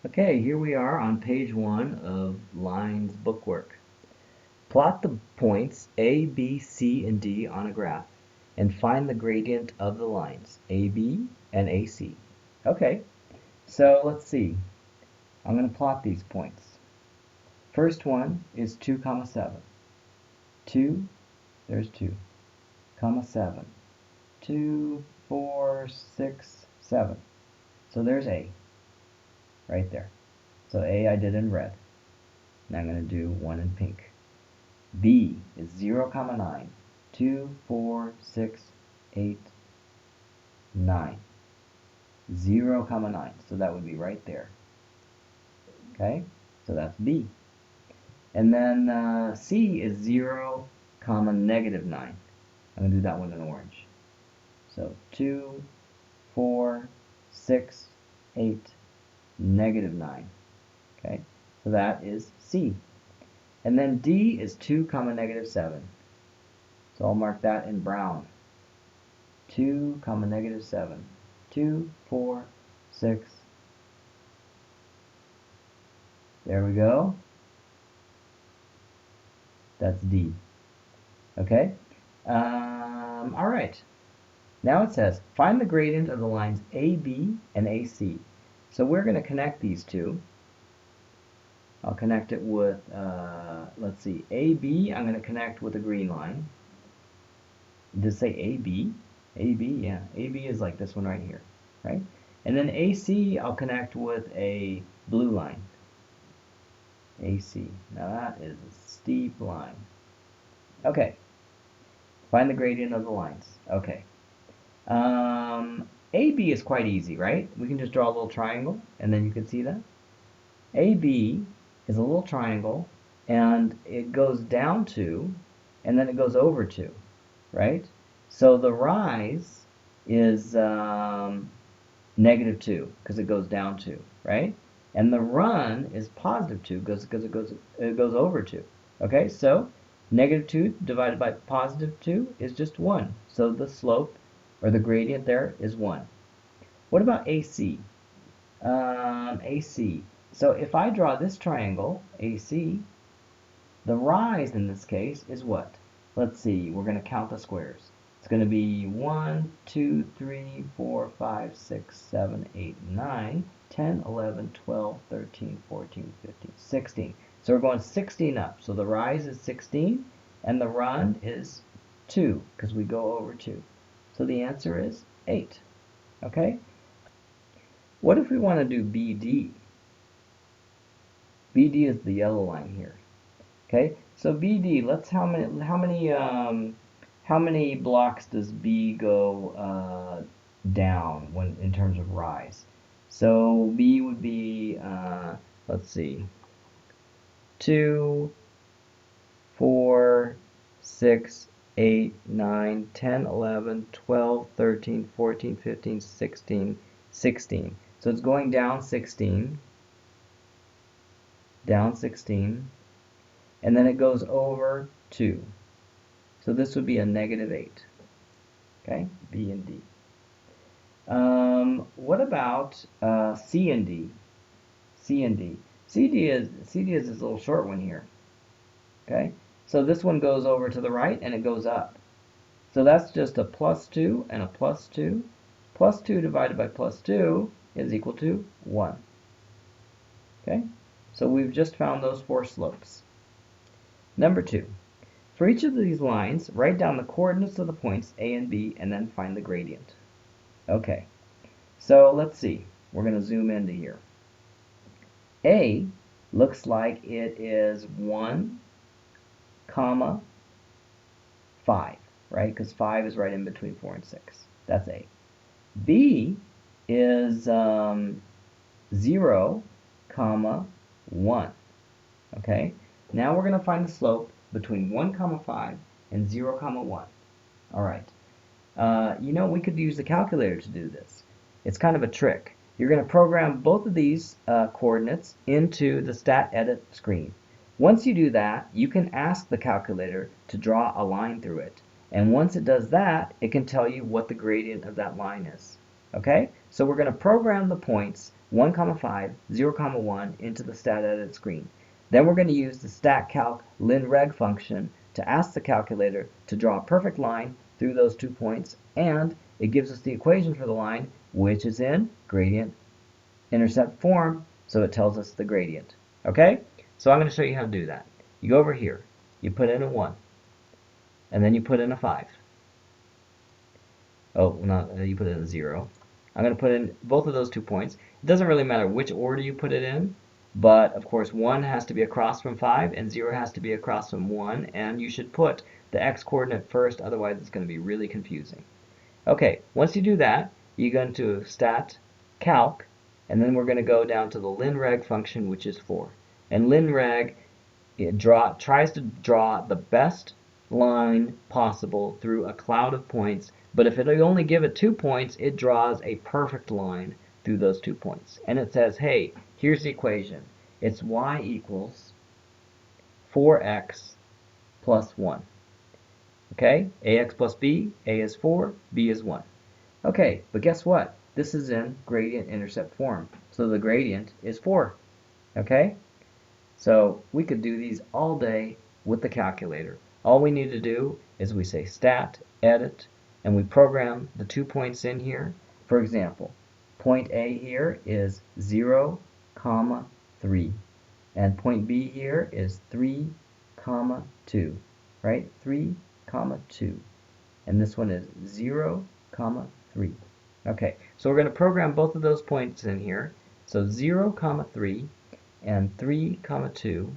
Okay, here we are on page 1 of Lines bookwork. Plot the points A, B, C, and D on a graph and find the gradient of the lines AB and AC. Okay, so let's see. I'm going to plot these points. First one is 2, 7. 2, there's 2, 7. 2, 4, 6, 7. So there's A right there. So A I did in red. Now I'm going to do one in pink. B is 0, 9. 2, 4, 6, 8, 9. 0, 9. So that would be right there. Okay, so that's B. And then C is 0, negative 9. I'm going to do that one in orange. So 2, 4, 6, 8, negative 9. Okay, so that is C. And then D is 2, negative 7. So I'll mark that in brown. 2, negative 7. 2, 4, 6. There we go. That's D. Okay? All right. Now it says, find the gradient of the lines AB and AC. So we're going to connect these two. I'll connect it with, let's see, AB, I'm going to connect with a green line. Does it say AB? AB, yeah. AB is like this one right here, right? And then AC, I'll connect with a blue line. AC. Now that is a steep line. Okay. Find the gradient of the lines. Okay. AB is quite easy, right? We can just draw a little triangle, and then you can see that. AB is a little triangle, and it goes down 2, and then it goes over 2, right? So the rise is negative 2, because it goes down 2, right? And the run is positive 2, because it goes over 2. Okay, so negative 2 divided by positive 2 is just 1. So the slope, or the gradient there, is 1. What about AC? AC. So if I draw this triangle, AC, the rise in this case is what? Let's see, we're going to count the squares. It's going to be 1, 2, 3, 4, 5, 6, 7, 8, 9, 10, 11, 12, 13, 14, 15, 16. So we're going 16 up. So the rise is 16, and the run is 2, because we go over 2. So the answer is 8. Okay? What if we want to do BD? BD is the yellow line here. Okay, so BD. Let's how many blocks does B go down when in terms of rise? So B would be let's see, 2, 4, 6, 8, 9, 10, 11, 12, 13, 14, 15, 16, 16. So it's going down 16. Down 16, and then it goes over 2. So this would be a negative 8. Okay, B and D. What about C and D? C and D. CD is this little short one here. Okay, so this one goes over to the right and it goes up. So that's just a plus 2 and a plus 2. Plus 2 divided by plus 2 is equal to 1. Okay? So we've just found those 4 slopes. Number 2. For each of these lines, write down the coordinates of the points A and B and then find the gradient. Okay, so let's see. We're going to zoom into here. A looks like it is 1, 5, right? Because 5 is right in between 4 and 6. That's A. B is 0, 1. Okay, now we're going to find the slope between 1, 5 and 0, 1. All right. We could use the calculator to do this. It's kind of a trick. You're going to program both of these coordinates into the stat edit screen. Once you do that, you can ask the calculator to draw a line through it. And once it does that, it can tell you what the gradient of that line is. Okay? So we're going to program the points 1, 5, 0, 1 into the stat edit screen. Then we're going to use the statcalc linreg function to ask the calculator to draw a perfect line through those 2 points, and it gives us the equation for the line, which is in gradient intercept form, so it tells us the gradient. Okay? So I'm going to show you how to do that. You go over here, you put in a 1, and then you put in a 5. Oh, not you put in a 0. I'm going to put in both of those 2 points. It doesn't really matter which order you put it in, but of course 1 has to be across from 5 and 0 has to be across from 1, and you should put the x-coordinate first, otherwise it's going to be really confusing. Okay, once you do that, you go into stat calc, and then we're going to go down to the linreg function, which is 4. And linreg tries to draw the best line possible through a cloud of points, but if it only give it 2 points, it draws a perfect line through those 2 points. And it says, hey, here's the equation. It's y equals 4x plus 1. Okay, ax plus b, a is 4, b is 1. Okay, but guess what? This is in gradient intercept form, so the gradient is 4. Okay, so we could do these all day with the calculator. All we need to do is we say stat, edit, and we program the 2 points in here. For example, point A here is 0, 3, and point B here is 3, 2, right? 3, 2, and this one is 0, 3. Okay, so we're going to program both of those points in here. So 0, 3 and 3, 2,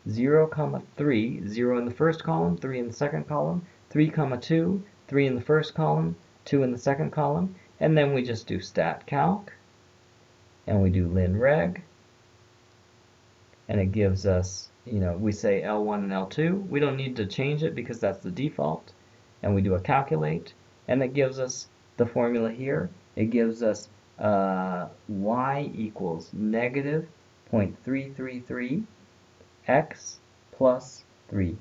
0, 3, 0 in the first column, 3 in the second column, 3, 2, 3 in the first column, 2 in the second column, and then we just do stat calc, and we do linreg, and it gives us, we say L1 and L2. We don't need to change it because that's the default, and we do a calculate, and it gives us the formula here. It gives us y equals negative 0.333 x plus 3.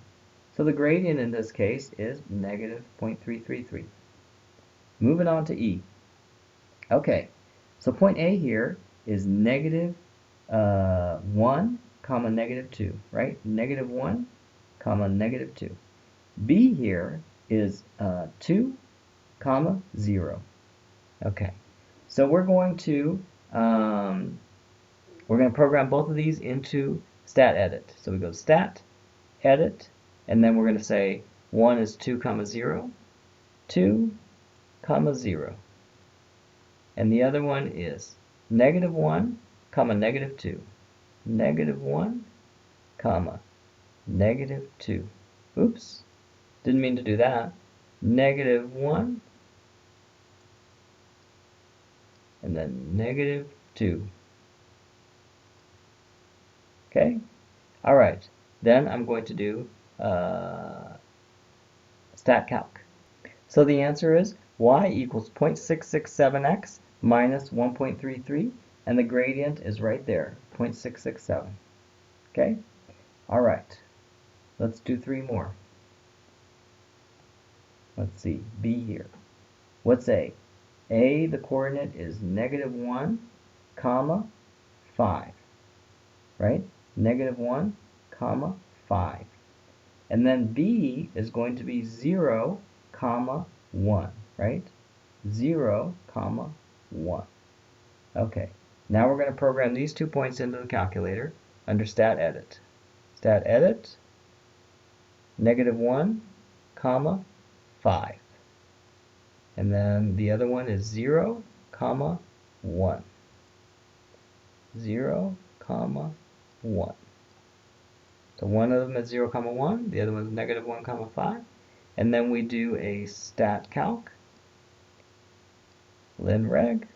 So the gradient in this case is negative 0.333. Moving on to E. Okay, so point A here is negative 1, comma negative 2, right? Negative 1, comma negative 2. B here is 2, comma 0. Okay, so we're going to program both of these into stat edit. So we go stat edit, and then we're going to say 1 is 2, comma 0, 2, comma 0, and the other one is negative 1, comma negative 2, negative 1, comma negative 2. Oops, didn't mean to do that. Negative 1, and then negative 2. Okay? All right. Then I'm going to do stat calc. So the answer is y equals 0.667x minus 1.33, and the gradient is right there, 0.667. Okay? All right. Let's do 3 more. Let's see, B here. What's A? A, the coordinate is negative 1, comma 5, right? Negative 1, comma 5. And then B is going to be 0, comma 1, right? 0, comma 1. Okay, now we're going to program these 2 points into the calculator under stat edit. Stat edit, negative 1, comma 5. And then the other one is 0, comma 1. 0, comma 1. So one of them is 0, comma 1, the other one is negative 1, comma 5. And then we do a stat calc, linreg,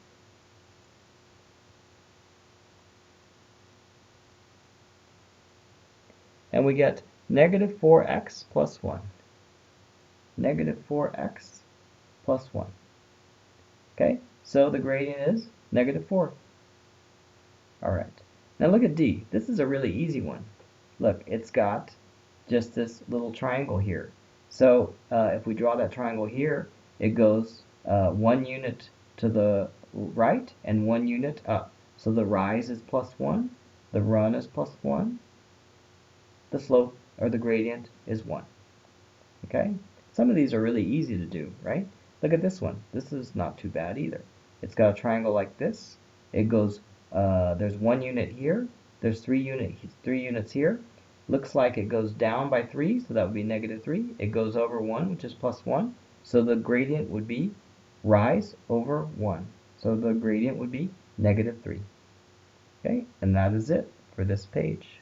and we get negative 4x plus 1. Negative 4x plus 1. Okay, so the gradient is negative 4. All right, now look at D. This is a really easy one. Look, it's got just this little triangle here. So if we draw that triangle here, it goes 1 unit to the right and 1 unit up. So the rise is +1, the run is +1, the slope or the gradient is 1. Okay? Some of these are really easy to do, right? Look at this one. This is not too bad either. It's got a triangle like this. It goes, there's 1 unit here. There's 3 units here. Looks like it goes down by 3, so that would be -3. It goes over 1, which is +1. So the gradient would be rise over 1. So the gradient would be -3. Okay, and that is it for this page.